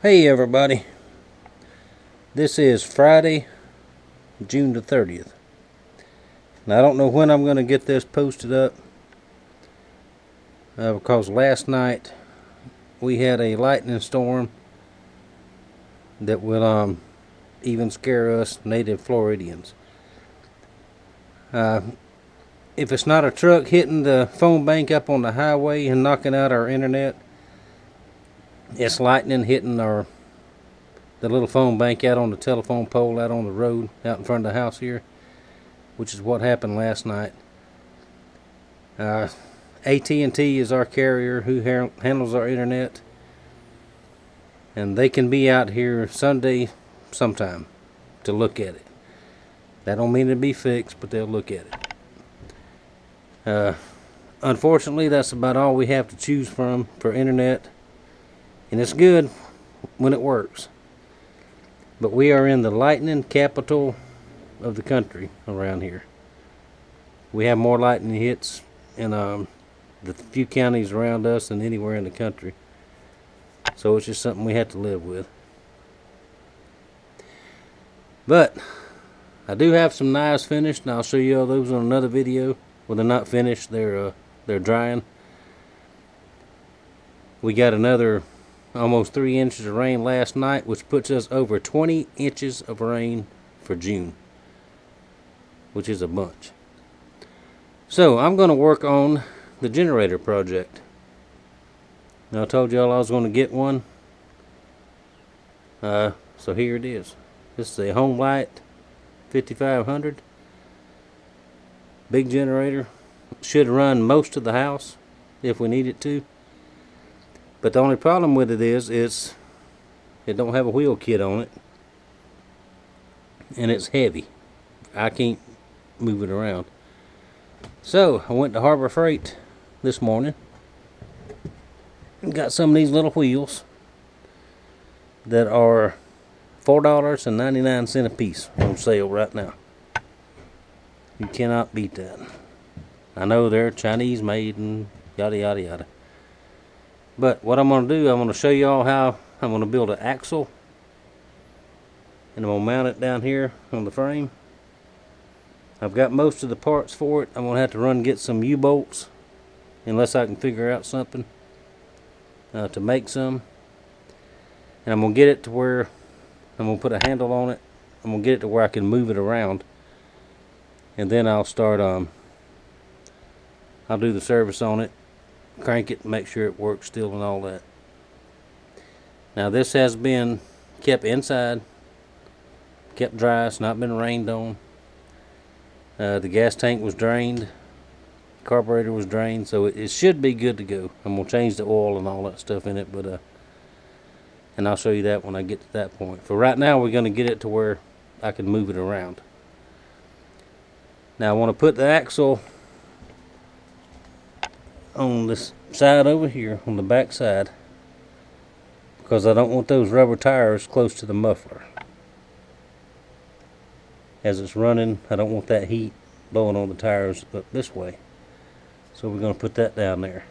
Hey everybody, this is Friday, June the 30th. Now I don't know when I'm going to get this posted up because last night we had a lightning storm that will even scare us native Floridians. If it's not a truck hitting the phone bank up on the highway and knocking out our internet, it's lightning hitting the little phone bank out on the telephone pole out on the road out in front of the house here, which is what happened last night. AT&T is our carrier who handles our internet, and they can be out here Sunday sometime to look at it. That don't mean it'll be fixed, but they'll look at it. Unfortunately, that's about all we have to choose from for internet, and it's good when it works. But we are in the lightning capital of the country around here. We have more lightning hits in the few counties around us than anywhere in the country. So it's just something we have to live with. But I do have some knives finished, and I'll show you all those on another video. Well, they're not finished, they're drying. We got another almost 3 inches of rain last night, which puts us over 20 inches of rain for June, which is a bunch. So I'm going to work on the generator project. Now, I told y'all I was going to get one, so here it is. This is a Home Light 5500 big generator. Should run most of the house if we need it to. But the only problem with it is it don't have a wheel kit on it, and it's heavy. I can't move it around. So I went to Harbor Freight this morning and got some of these little wheels that are $4.99 a piece on sale right now. You cannot beat that. I know they're Chinese made and yada yada yada. But what I'm going to do, I'm going to show you all how I'm going to build an axle, and I'm going to mount it down here on the frame. I've got most of the parts for it. I'm going to have to run and get some U-bolts unless I can figure out something to make some. And I'm going to get it to where I'm going to put a handle on it. I'm going to get it to where I can move it around, and then I'll start I'll do the service on it, crank it, make sure it works still and all that. Now this has been kept inside, kept dry. It's not been rained on. The gas tank was drained, carburetor was drained, so it should be good to go. I'm gonna change the oil and all that stuff in it, but and I'll show you that when I get to that point. For right now, we're gonna get it to where I can move it around. Now I want to put the axle on this side over here, on the back side, because I don't want those rubber tires close to the muffler. As it's running, I don't want that heat blowing on the tires up this way. So we're going to put that down there.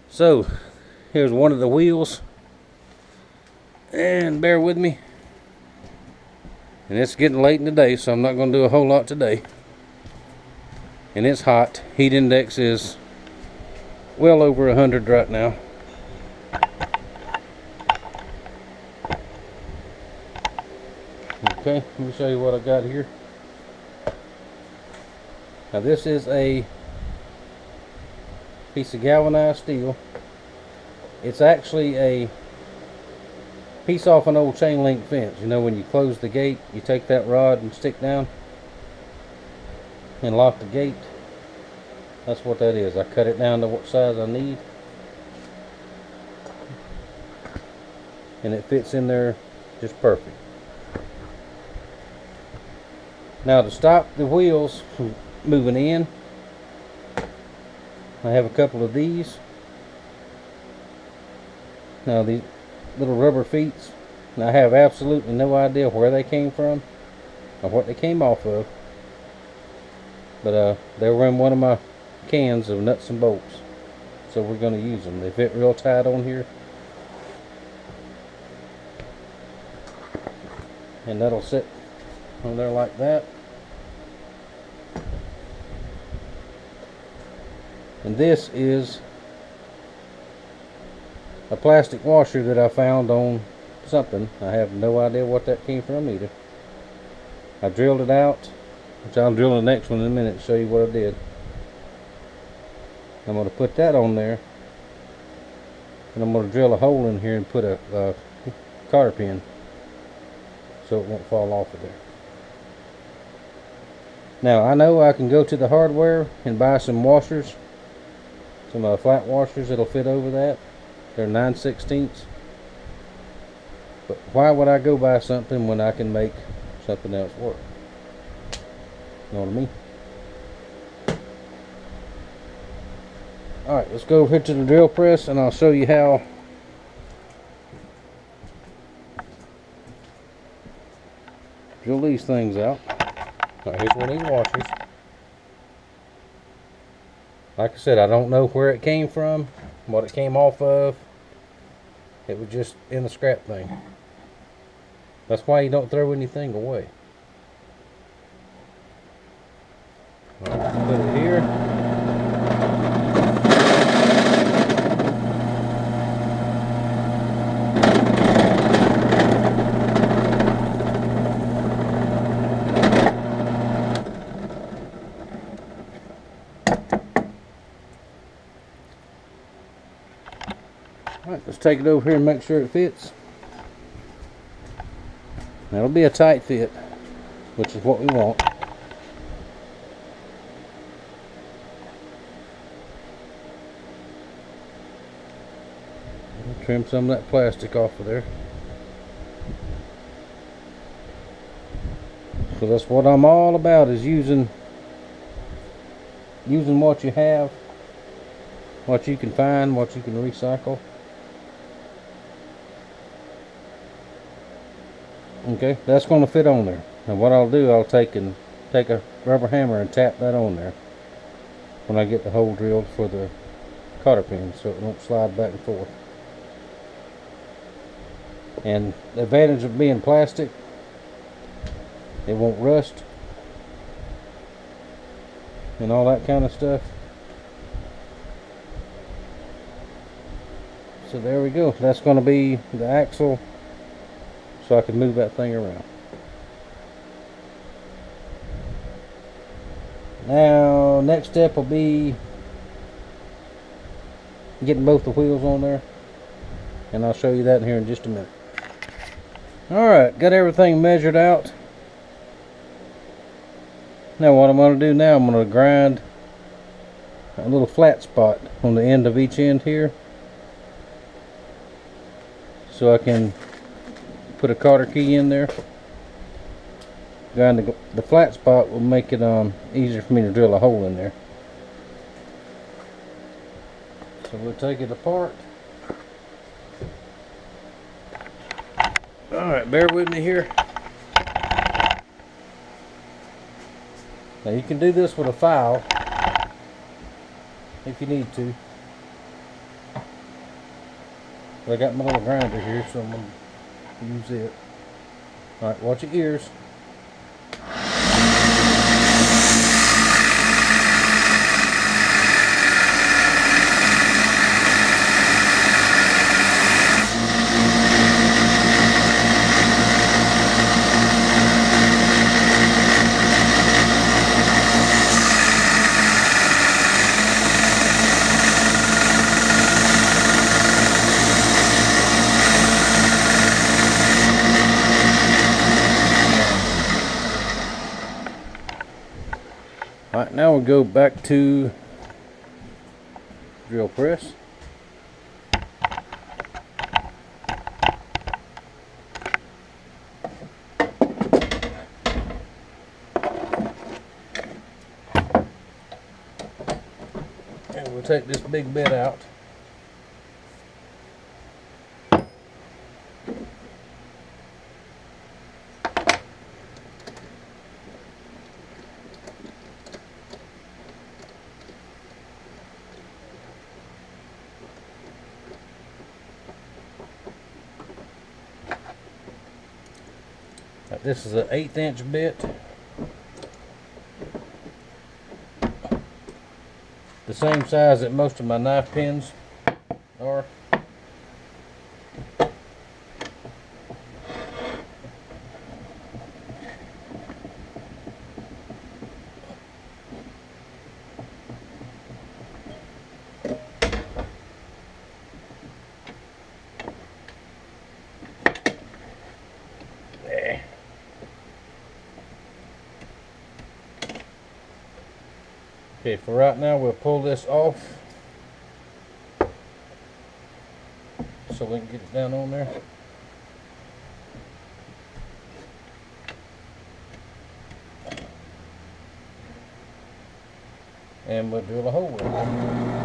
So here's one of the wheels, and bear with me, and it's getting late in the day, so I'm not going to do a whole lot today. And it's hot. Heat index is well over 100 right now. Okay, let me show you what I got here. Now this is a piece of galvanized steel. It's actually a piece off an old chain link fence. You know, when you close the gate, you take that rod and stick down and lock the gate. That's what that is. I cut it down to what size I need, and it fits in there just perfect. Now to stop the wheels from moving in, I have a couple of these. Now these little rubber feet, and I have absolutely no idea where they came from or what they came off of. But they were in one of my cans of nuts and bolts. so we're going to use them. They fit real tight on here, and that'll sit on there like that. And this is a plastic washer that I found on something. I have no idea what that came from either. I drilled it out, which I'll drill the next one in a minute to show you what I did. I'm going to put that on there, and I'm going to drill a hole in here and put a cotter pin so it won't fall off of there. Now I know I can go to the hardware and buy some washers, some flat washers that'll fit over that. They're 9/16. But why would I go buy something when I can make something else work? You know what I mean? Alright, let's go over here to the drill press and I'll show you how drill these things out. Alright, here's one of these washers. Like I said, I don't know where it came from, what it came off of. It was just in the scrap thing. That's why you don't throw anything away. Alright, put it here. Alright, let's take it over here and make sure it fits. That'll be a tight fit, which is what we want. Trim some of that plastic off of there. So that's what I'm all about, is using what you have, what you can find, what you can recycle. Okay, that's going to fit on there. And what I'll do, I'll take a rubber hammer and tap that on there when I get the hole drilled for the cotter pin, so it won't slide back and forth. And the advantage of being plastic, it won't rust and all that kind of stuff. So there we go. That's going to be the axle, so I can move that thing around. Now, next step will be getting both the wheels on there, and I'll show you that in here in just a minute. Alright, got everything measured out. Now what I'm going to do now, I'm going to grind a little flat spot on the end of each end here, so I can put a cotter key in there. Grind the flat spot will make it easier for me to drill a hole in there. So we'll take it apart. Alright, bear with me here. Now you can do this with a file if you need to. But I got my little grinder here, so I'm going to use it. Alright, watch your ears. Alright, now we'll go back to drill press. And we'll take this big bit out. Alright, this is an 1/8 inch bit. The same size that most of my knife pins are. Okay, for right now we'll pull this off so we can get it down on there. And we'll drill a hole in it.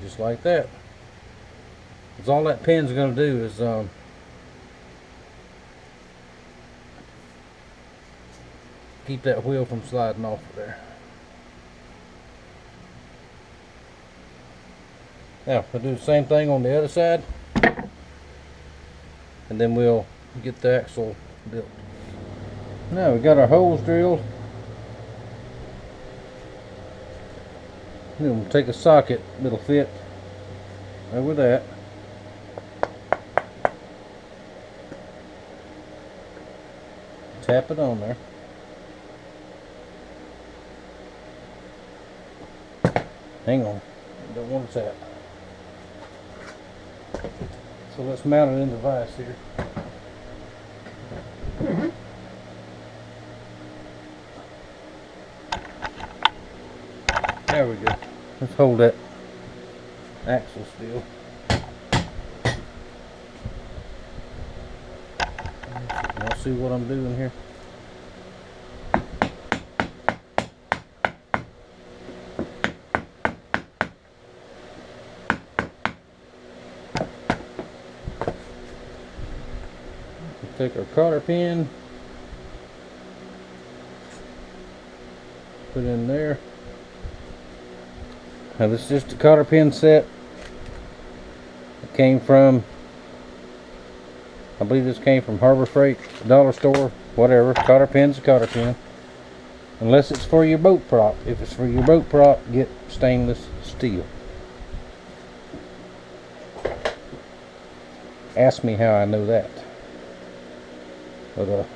Just like that. Because all that pin's going to do is keep that wheel from sliding off of there. Now we'll do the same thing on the other side, and then we'll get the axle built. Now we got our holes drilled. We'll take a socket that'll fit over that. Tap it on there. Hang on, don't want to tap. So let's mount it in the vise here. There we go. Let's hold that axle still. Y'all see what I'm doing here? Take our cotter pin, put in there. Now this is just a cotter pin set. It came from, I believe this came from Harbor Freight, dollar store, whatever. Cotter pin's a cotter pin. Unless it's for your boat prop. If it's for your boat prop, get stainless steel. Ask me how I know that. But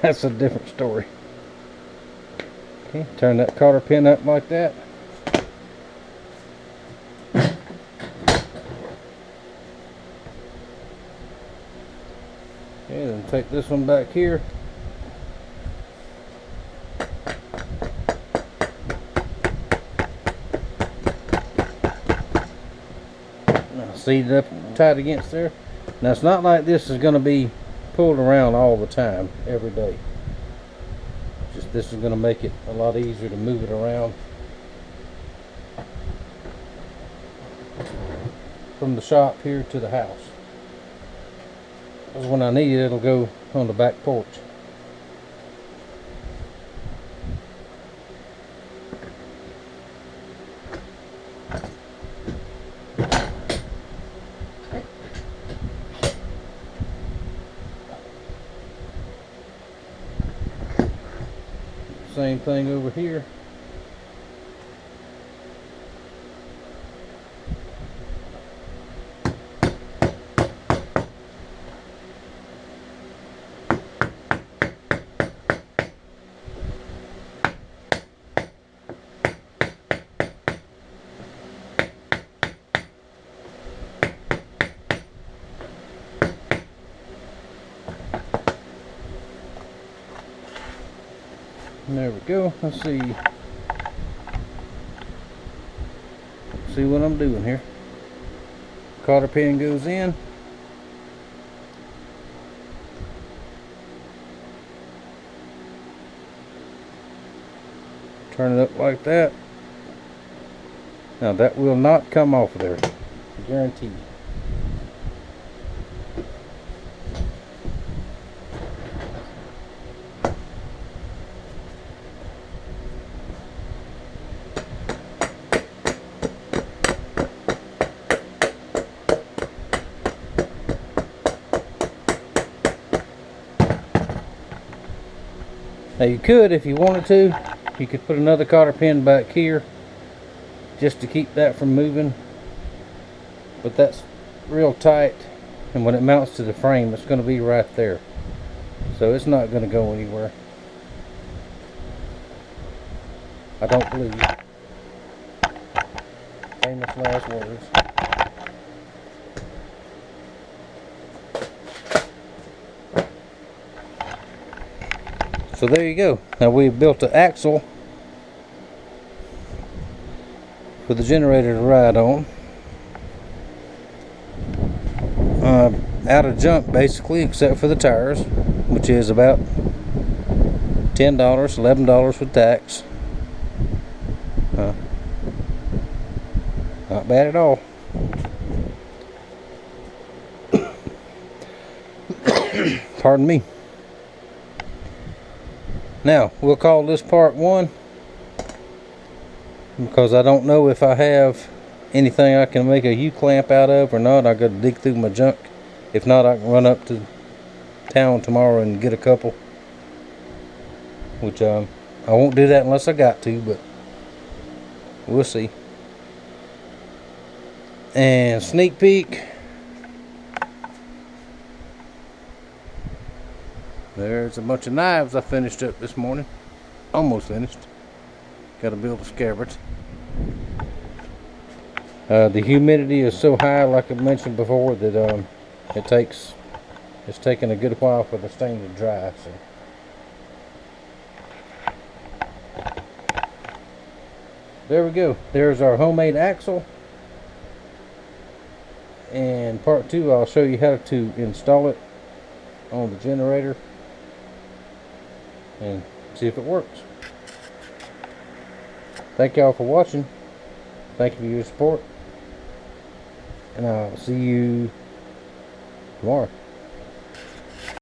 that's a different story. Okay, turn that cotter pin up like that. Okay, then take this one back here. Now seat it up tight against there. Now it's not like this is going to be pulled around all the time, every day. Just this is going to make it a lot easier to move it around from the shop here to the house. Because when I need it, it'll go on the back porch. same thing over here. There we go. Let's see what I'm doing here. Cotter pin goes in. Turn it up like that. Now that will not come off of there, guaranteed. Now you could, if you wanted to, you could put another cotter pin back here just to keep that from moving, but that's real tight, and when it mounts to the frame it's going to be right there, so it's not going to go anywhere, I don't believe. Famous last words. So there you go. Now we've built an axle for the generator to ride on. Out of junk basically, except for the tires, which is about $10, $11 with tax. Not bad at all. Pardon me. Now, we'll call this part 1, because I don't know if I have anything I can make a U-clamp out of or not. I got to dig through my junk. If not, I can run up to town tomorrow and get a couple, which I won't do that unless I got to, but we'll see. And sneak peek, there's a bunch of knives I finished up this morning. Almost finished. Got to build the scabbards. The humidity is so high, like I mentioned before, that it's taking a good while for the stain to dry. So there we go. There's our homemade axle. And part 2, I'll show you how to install it on the generator and see if it works. Thank y'all for watching. Thank you for your support, and I'll see you tomorrow.